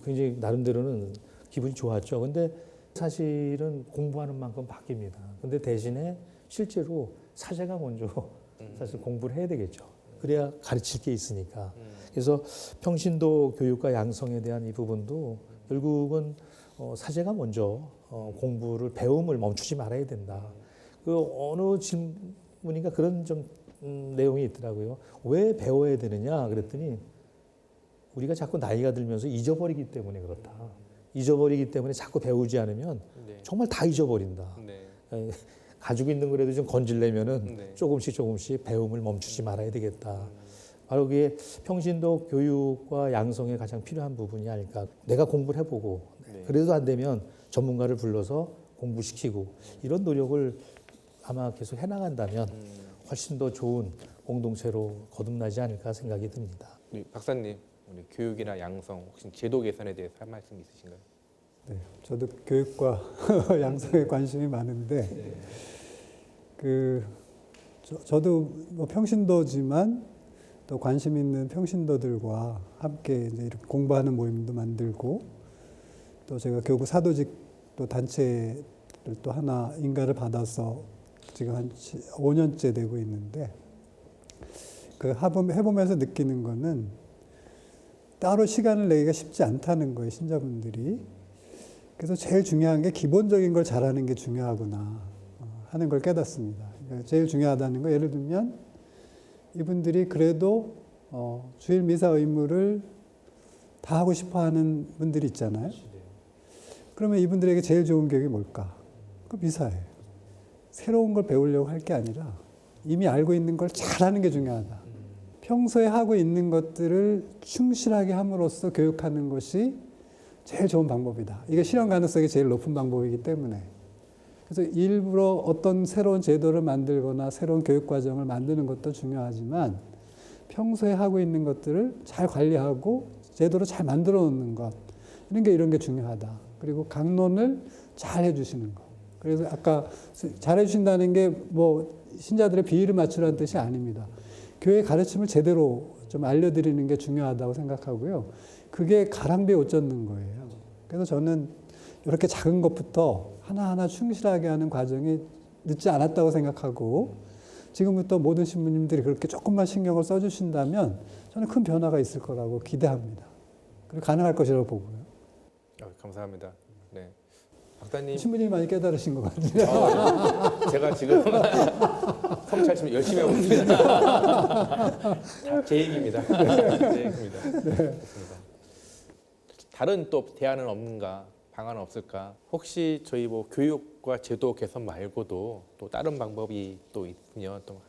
굉장히 나름대로는 기분이 좋았죠. 근데 사실은 공부하는 만큼 바뀝니다. 근데 대신에 실제로 사제가 먼저 사실 공부를 해야 되겠죠. 그래야 가르칠 게 있으니까. 그래서 평신도 교육과 양성에 대한 이 부분도 결국은 사제가 먼저 공부를 배움을 멈추지 말아야 된다. 그 어느 질문인가 그런 좀 내용이 있더라고요. 왜 배워야 되느냐 그랬더니 우리가 자꾸 나이가 들면서 잊어버리기 때문에 그렇다. 잊어버리기 때문에 자꾸 배우지 않으면 네. 정말 다 잊어버린다. 네. 가지고 있는 거라도 좀 건질려면은 네. 조금씩 배움을 멈추지 말아야 되겠다. 바로 그게 평신도 교육과 양성에 가장 필요한 부분이 아닐까. 내가 공부를 해보고 네. 그래도 안 되면 전문가를 불러서 공부시키고 이런 노력을 아마 계속 해나간다면 훨씬 더 좋은 공동체로 거듭나지 않을까 생각이 듭니다. 우리 박사님, 우리 교육이나 양성 혹시 제도 개선에 대해서 할 말씀 있으신가요? 네, 저도 교육과 양성에 관심이 많은데 저도 뭐 평신도지만 또 관심 있는 평신도들과 함께 이제 이렇게 공부하는 모임도 만들고 또 제가 교구 사도직 또 단체를 또 하나 인가를 받아서 지금 한 5년째 되고 있는데 그 해보면서 느끼는 거는 따로 시간을 내기가 쉽지 않다는 거예요, 신자분들이. 그래서 제일 중요한 게 기본적인 걸 잘하는 게 중요하구나 하는 걸 깨닫습니다. 그러니까 제일 중요하다는 거 예를 들면 이분들이 그래도 주일 미사 의무를 다 하고 싶어 하는 분들이 있잖아요. 그러면 이분들에게 제일 좋은 교육이 뭘까? 그 미사예요. 새로운 걸 배우려고 할 게 아니라 이미 알고 있는 걸 잘하는 게 중요하다. 평소에 하고 있는 것들을 충실하게 함으로써 교육하는 것이 제일 좋은 방법이다. 이게 실현 가능성이 제일 높은 방법이기 때문에. 그래서 일부러 어떤 새로운 제도를 만들거나 새로운 교육 과정을 만드는 것도 중요하지만 평소에 하고 있는 것들을 잘 관리하고 제도로 잘 만들어 놓는 것. 이런 게 중요하다. 그리고 강론을 잘 해주시는 것. 그래서 아까 잘 해주신다는 게 뭐 신자들의 비위를 맞추라는 뜻이 아닙니다. 교회 가르침을 제대로 좀 알려드리는 게 중요하다고 생각하고요. 그게 가랑비에 옷 젖는 거예요. 그래서 저는 이렇게 작은 것부터 하나하나 충실하게 하는 과정이 늦지 않았다고 생각하고 지금부터 모든 신부님들이 그렇게 조금만 신경을 써주신다면 저는 큰 변화가 있을 거라고 기대합니다. 그리고 가능할 것이라고 보고요. 감사합니다. 네. 박사님, 신부님이 많이 깨달으신 것 같아요. 제가 지금 성찰심 열심히 하고 있습니다. 제 얘기입니다. 제 얘기입니다. 그렇습니다. 다른 또 대안은 없는가? 방안은 없을까? 혹시 저희 뭐 교육과 제도 개선 말고도 또 다른 방법이 또 있으면 또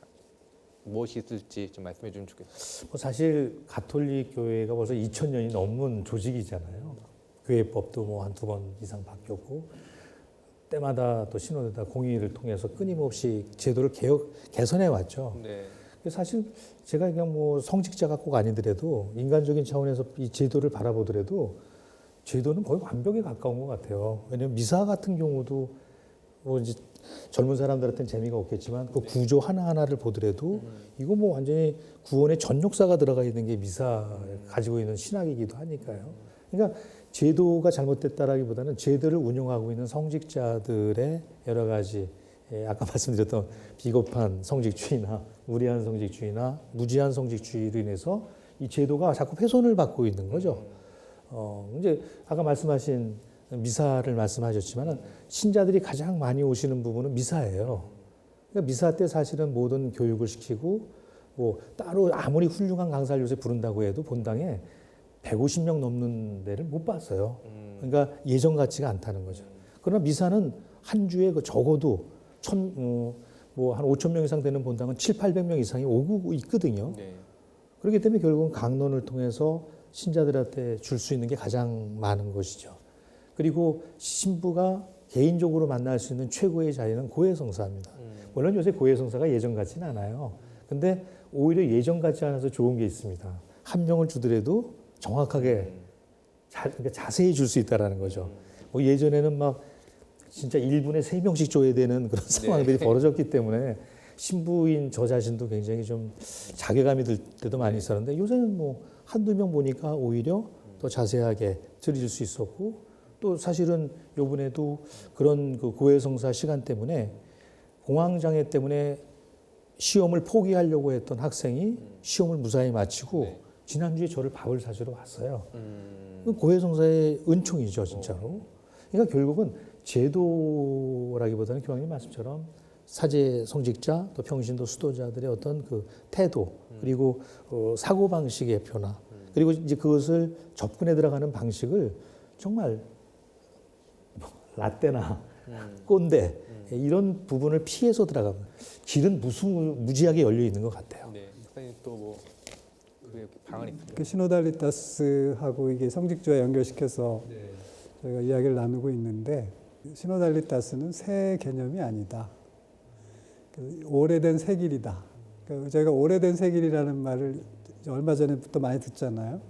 무엇이 있을지 좀 말씀해 주면 좋겠습니다. 뭐 사실 가톨릭 교회가 벌써 2000년이 넘은 조직이잖아요. 교회법도 뭐 한두 번 이상 바뀌었고 때마다 또 신호대다 공의를 통해서 끊임없이 제도를 개선해 왔죠. 네. 사실 제가 그냥 뭐 성직자가 꼭 아니더라도 인간적인 차원에서 이 제도를 바라보더라도 제도는 거의 완벽에 가까운 것 같아요. 왜냐하면 미사 같은 경우도 뭐 이제 젊은 사람들한테는 재미가 없겠지만 그 구조 하나하나를 보더라도 이거 뭐 완전히 구원의 전 역사가 들어가 있는 게 미사 가지고 있는 신학이기도 하니까요. 그러니까 제도가 잘못됐다라기보다는 제도를 운영하고 있는 성직자들의 여러 가지 아까 말씀드렸던 비겁한 성직주의나 무리한 성직주의나 무지한 성직주의로 인해서 이 제도가 자꾸 훼손을 받고 있는 거죠. 이제 아까 말씀하신 미사를 말씀하셨지만 신자들이 가장 많이 오시는 부분은 미사예요. 그러니까 미사 때 사실은 모든 교육을 시키고 뭐 따로 아무리 훌륭한 강사를 요새 부른다고 해도 본당에 150명 넘는 데를 못 봤어요. 그러니까 예전 같지가 않다는 거죠. 그러나 미사는 한 주에 그 적어도 뭐 한 5,000명 이상 되는 본당은 700~800명 이상이 오고 있거든요. 네. 그렇기 때문에 결국은 강론을 통해서 신자들한테 줄 수 있는 게 가장 많은 것이죠. 그리고 신부가 개인적으로 만날 수 있는 최고의 자리는 고해성사입니다. 물론 요새 고해성사가 예전 같지는 않아요. 근데 오히려 예전 같지 않아서 좋은 게 있습니다. 한 명을 주더라도 정확하게 그러니까 자세히 줄 수 있다라는 거죠. 뭐 예전에는 막 진짜 1분에 3명씩 줘야 되는 그런 상황들이 벌어졌기 때문에 신부인 저 자신도 굉장히 좀 자괴감이 들 때도 많이 있었는데 요새는 뭐 한두 명 보니까 오히려 더 자세하게 드릴 수 있었고 또 사실은 요번에도 그런 그 고해성사 시간 때문에 공황장애 때문에 시험을 포기하려고 했던 학생이 시험을 무사히 마치고 지난주에 저를 밥을 사주러 왔어요. 그 고해성사의 은총이죠, 진짜로. 그러니까 결국은 제도라기보다는 교황님 말씀처럼 사제 성직자 또 평신도 수도자들의 어떤 그 태도 그리고 사고방식의 변화 그리고 이제 그것을 접근해 들어가는 방식을 정말 라떼나 꼰대 이런 부분을 피해서 들어가면 길은 무지하게 열려 있는 것 같아요. 네. 선생님 또뭐 방안이 있습니까? 그 시노달리타스하고 이게 성직주와 연결시켜서 저희가 이야기를 나누고 있는데 시노달리타스는 새 개념이 아니다. 오래된 새 길이다. 저희가 오래된 새 길이라는 말을 얼마 전에부터 많이 듣잖아요.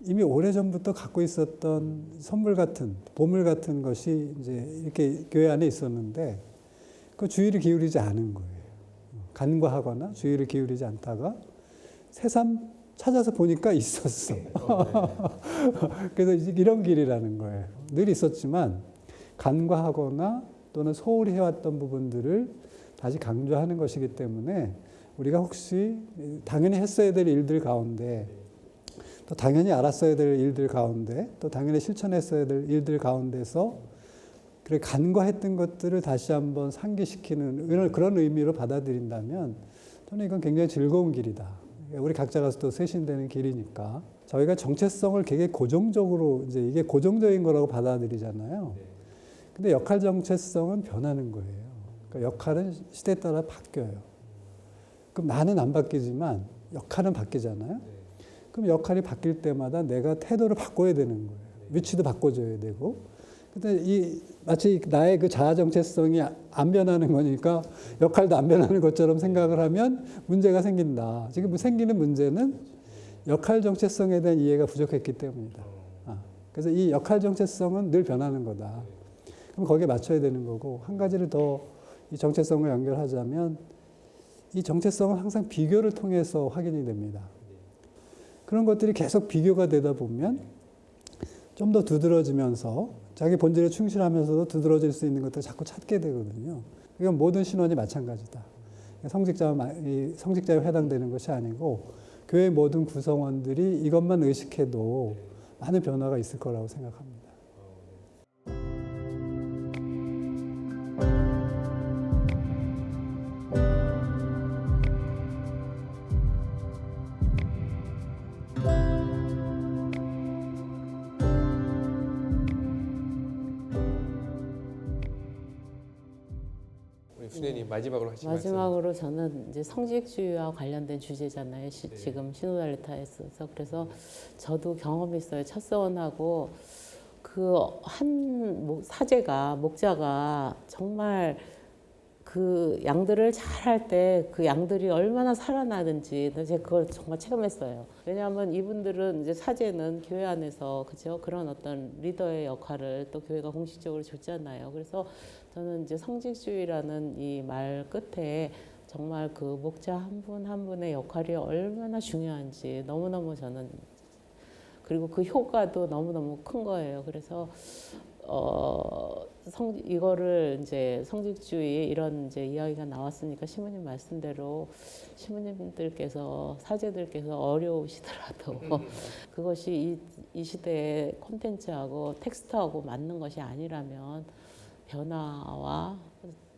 이미 오래전부터 갖고 있었던 선물 같은, 보물 같은 것이 이제 이렇게 교회 안에 있었는데 그 주의를 기울이지 않은 거예요. 간과하거나 주의를 기울이지 않다가 새삼 찾아서 보니까 있었어. 그래서 이런 길이라는 거예요. 늘 있었지만 간과하거나 또는 소홀히 해왔던 부분들을 다시 강조하는 것이기 때문에 우리가 혹시 당연히 했어야 될 일들 가운데 또 당연히 알았어야 될 일들 가운데 또 당연히 실천했어야 될 일들 가운데서 그래 간과했던 것들을 다시 한번 상기시키는 그런 의미로 받아들인다면 저는 이건 굉장히 즐거운 길이다. 우리 각자가 또 쇄신되는 길이니까 저희가 정체성을 되게 고정적으로 이제 이게 고정적인 거라고 받아들이잖아요. 근데 역할 정체성은 변하는 거예요. 그러니까 역할은 시대에 따라 바뀌어요. 그럼 나는 안 바뀌지만 역할은 바뀌잖아요. 그럼 역할이 바뀔 때마다 내가 태도를 바꿔야 되는 거예요. 위치도 바꿔줘야 되고. 근데 마치 나의 그 자아 정체성이 안 변하는 거니까 역할도 안 변하는 것처럼 생각을 하면 문제가 생긴다. 지금 생기는 문제는 역할 정체성에 대한 이해가 부족했기 때문이다. 그래서 이 역할 정체성은 늘 변하는 거다. 그럼 거기에 맞춰야 되는 거고 한 가지를 더 이 정체성을 연결하자면 이 정체성은 항상 비교를 통해서 확인이 됩니다. 그런 것들이 계속 비교가 되다 보면 좀 더 두드러지면서 자기 본질에 충실하면서도 두드러질 수 있는 것들을 자꾸 찾게 되거든요. 이건 모든 신원이 마찬가지다. 성직자에 해당되는 것이 아니고 교회 모든 구성원들이 이것만 의식해도 많은 변화가 있을 거라고 생각합니다. 우리 수녀님 마지막으로 하신 말씀. 마지막으로 저는 이제 성직주의와 관련된 주제잖아요. 지금 시노달리타에서. 그래서 저도 경험이 있어요. 첫 서원하고 그 한 사제가 목자가 정말 그 양들을 잘 할 때 그 양들이 얼마나 살아나는지 제가 그걸 정말 체감했어요. 왜냐하면 이분들은 이제 사제는 교회 안에서 그죠 그런 어떤 리더의 역할을 또 교회가 공식적으로 줬잖아요. 그래서 저는 이제 성직주의라는 이 말 끝에 정말 그 목자 한 분 한 분의 역할이 얼마나 중요한지 너무너무 저는 그리고 그 효과도 너무너무 큰 거예요. 그래서 이거를 이제 성직주의 이런 이제 이야기가 나왔으니까 시모님 말씀대로 시모님들께서 사제들께서 어려우시더라도 그것이 이 시대의 콘텐츠하고 텍스트하고 맞는 것이 아니라면 변화와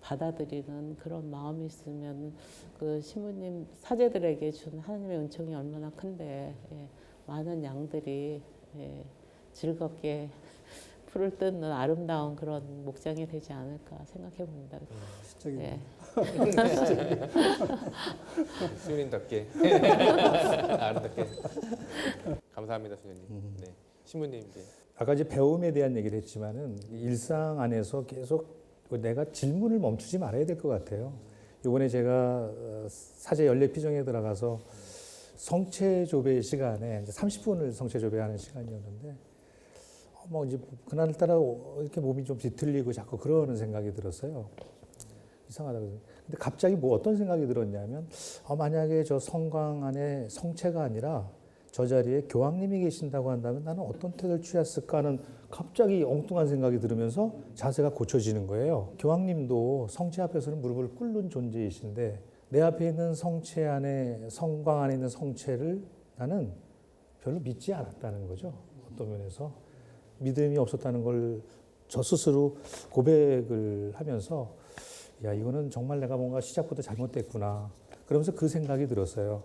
받아들이는 그런 마음이 있으면 그 시모님 사제들에게 준 하나님의 은총이 얼마나 큰데 많은 양들이 즐겁게 풀을 뜯는 아름다운 그런 목장이 되지 않을까 생각해 봅니다. 시적인 수녀님답게 아름답게 감사합니다, 수녀님. 네, 신부님 이제 아까 이제 배움에 대한 얘기를 했지만은 일상 안에서 계속 내가 질문을 멈추지 말아야 될 것 같아요. 이번에 제가 사제 연례피정에 들어가서 성체조배 시간에 이제 30분을 성체조배하는 시간이었는데 뭐 이제 그날따라 이렇게 몸이 좀 뒤틀리고 자꾸 그러는 생각이 들었어요. 이상하다. 근데 갑자기 뭐 어떤 생각이 들었냐면 만약에 저 성광 안에 성체가 아니라 저 자리에 교황님이 계신다고 한다면 나는 어떤 태도를 취했을까 하는 갑자기 엉뚱한 생각이 들으면서 자세가 고쳐지는 거예요. 교황님도 성체 앞에서는 무릎을 꿇는 존재이신데 내 앞에 있는 성체 안에 성광 안에 있는 성체를 나는 별로 믿지 않았다는 거죠. 어떤 면에서 믿음이 없었다는 걸 저 스스로 고백을 하면서 야 이거는 정말 내가 뭔가 시작부터 잘못됐구나. 그러면서 그 생각이 들었어요.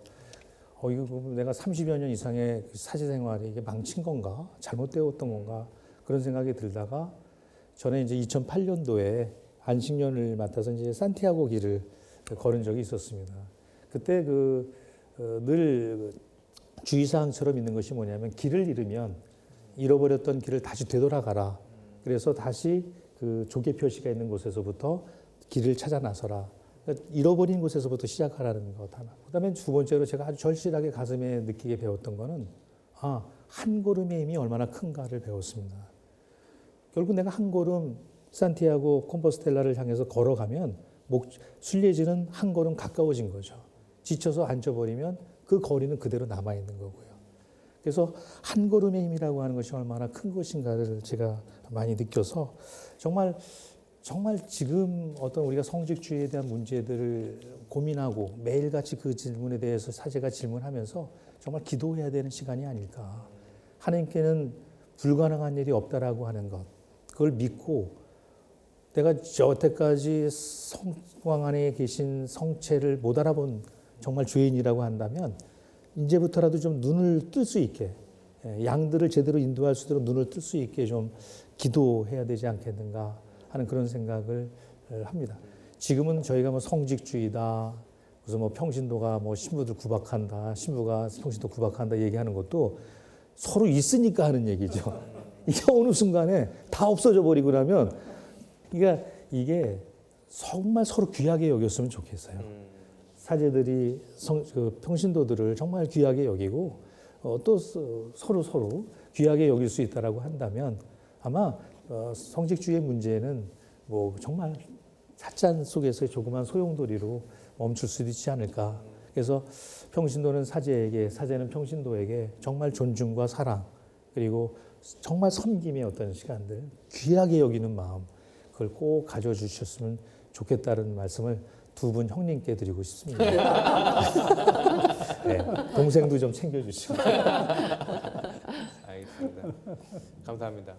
이거 내가 30여 년 이상의 사제 생활이 이게 망친 건가? 잘못되었던 건가? 그런 생각이 들다가 전에 이제 2008년도에 안식년을 맡아서 이제 산티아고 길을 걸은 적이 있었습니다. 그때 늘 주의사항처럼 있는 것이 뭐냐면 길을 잃으면 잃어버렸던 길을 다시 되돌아가라. 그래서 다시 그 조개 표시가 있는 곳에서부터 길을 찾아 나서라. 그러니까 잃어버린 곳에서부터 시작하라는 것 하나. 그다음에 두 번째로 제가 아주 절실하게 가슴에 느끼게 배웠던 거는 한 걸음의 힘이 얼마나 큰가를 배웠습니다. 결국 내가 한 걸음 산티아고 콤포스텔라를 향해서 걸어가면 순례지는 한 걸음 가까워진 거죠. 지쳐서 앉아버리면 그 거리는 그대로 남아있는 거고요. 그래서 한 걸음의 힘이라고 하는 것이 얼마나 큰 것인가를 제가 많이 느껴서 정말 지금 어떤 우리가 성직주의에 대한 문제들을 고민하고 매일같이 그 질문에 대해서 사제가 질문하면서 정말 기도해야 되는 시간이 아닐까. 하나님께는 불가능한 일이 없다라고 하는 것. 그걸 믿고 내가 여태까지 성광 안에 계신 성체를 못 알아본 정말 죄인이라고 한다면 이제부터라도 좀 눈을 뜰 수 있게 양들을 제대로 인도할 수 있도록 눈을 뜰 수 있게 좀 기도해야 되지 않겠는가 하는 그런 생각을 합니다. 지금은 저희가 뭐 성직주의다, 그래서 뭐 평신도가 뭐 신부들 구박한다, 신부가 평신도 구박한다 얘기하는 것도 서로 있으니까 하는 얘기죠. 이게 어느 순간에 다 없어져 버리고 나면 이게 정말 서로 귀하게 여겼으면 좋겠어요. 사제들이 평신도들을 정말 귀하게 여기고 또 서로 귀하게 여길 수 있다라고 한다면 아마 성직주의의 문제는 뭐 정말 찻잔 속에서의 조그만 소용돌이로 멈출 수도 있지 않을까. 그래서 평신도는 사제에게, 사제는 평신도에게 정말 존중과 사랑 그리고 정말 섬김의 어떤 시간들, 귀하게 여기는 마음 그걸 꼭 가져주셨으면 좋겠다는 말씀을 두 분 형님께 드리고 싶습니다. 네, 동생도 좀 챙겨주시고. 알겠습니다. 감사합니다.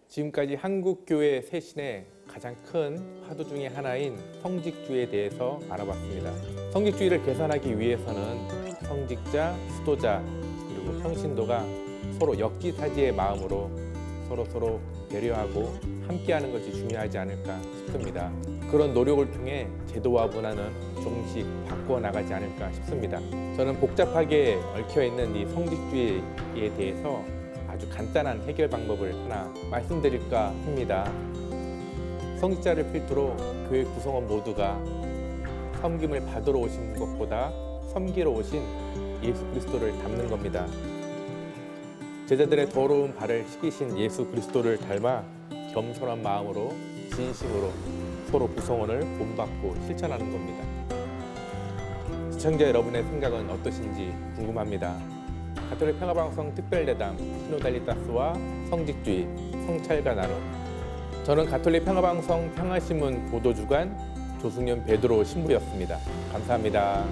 지금까지 한국교회 세신의 가장 큰 화두 중에 하나인 성직주의에 대해서 알아봤습니다. 성직주의를 개선하기 위해서는 성직자, 수도자, 그리고 평신도가 서로 역지사지의 마음으로 서로 배려하고 함께하는 것이 중요하지 않을까 싶습니다. 그런 노력을 통해 제도와 문화는 조금씩 바꾸어 나가지 않을까 싶습니다. 저는 복잡하게 얽혀있는 이 성직주의에 대해서 아주 간단한 해결 방법을 하나 말씀드릴까 합니다. 성직자를 필두로 교회 구성원 모두가 섬김을 받으러 오신 것보다 섬기러 오신 예수 그리스도를 닮는 겁니다. 제자들의 더러운 발을 씻기신 예수 그리스도를 닮아 겸손한 마음으로 진심으로 서로 구성원을 본받고 실천하는 겁니다. 시청자 여러분의 생각은 어떠신지 궁금합니다. 가톨릭 평화방송 특별대담 시노달리타스와 성직주의, 성찰과 나눔. 저는 가톨릭 평화방송 평화신문 보도주간 조승연 베드로 신부였습니다. 감사합니다.